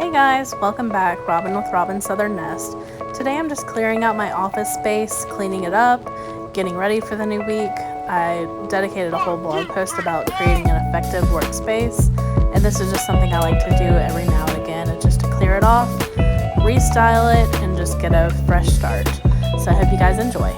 Hey guys, welcome back. Robyn with Robyn Southern Nest. Today I'm just clearing out my office space, cleaning it up, getting ready for the new week. I dedicated a whole blog post about creating an effective workspace, and this is just something I like to do every now and again. It's just to clear it off, restyle it, and just get a fresh start. So I hope you guys enjoy.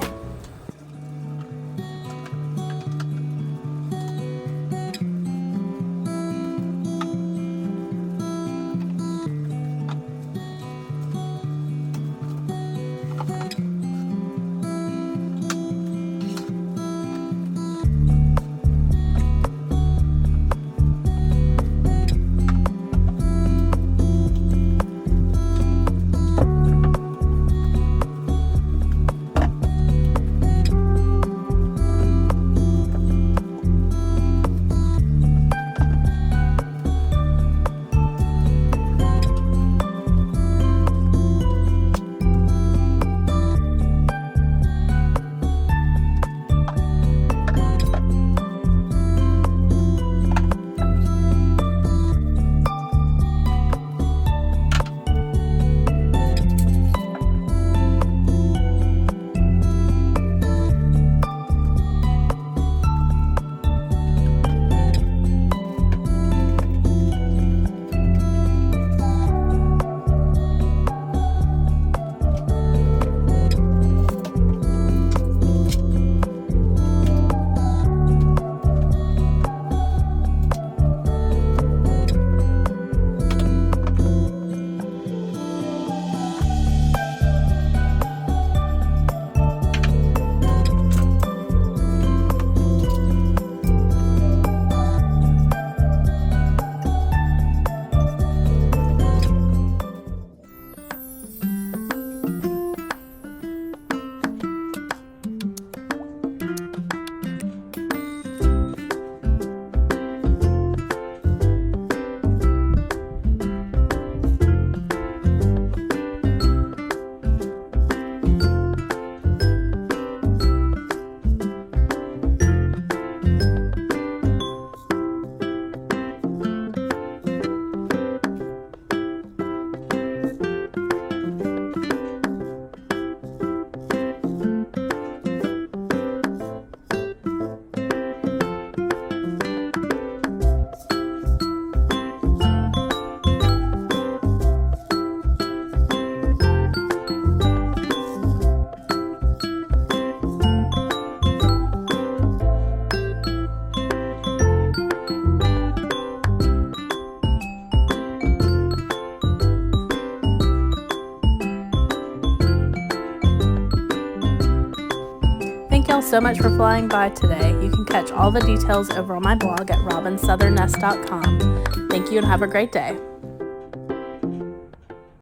Thank y'all so much for flying by today. You can catch all the details over on my blog at robynsouthernnest.com. Thank you and have a great day.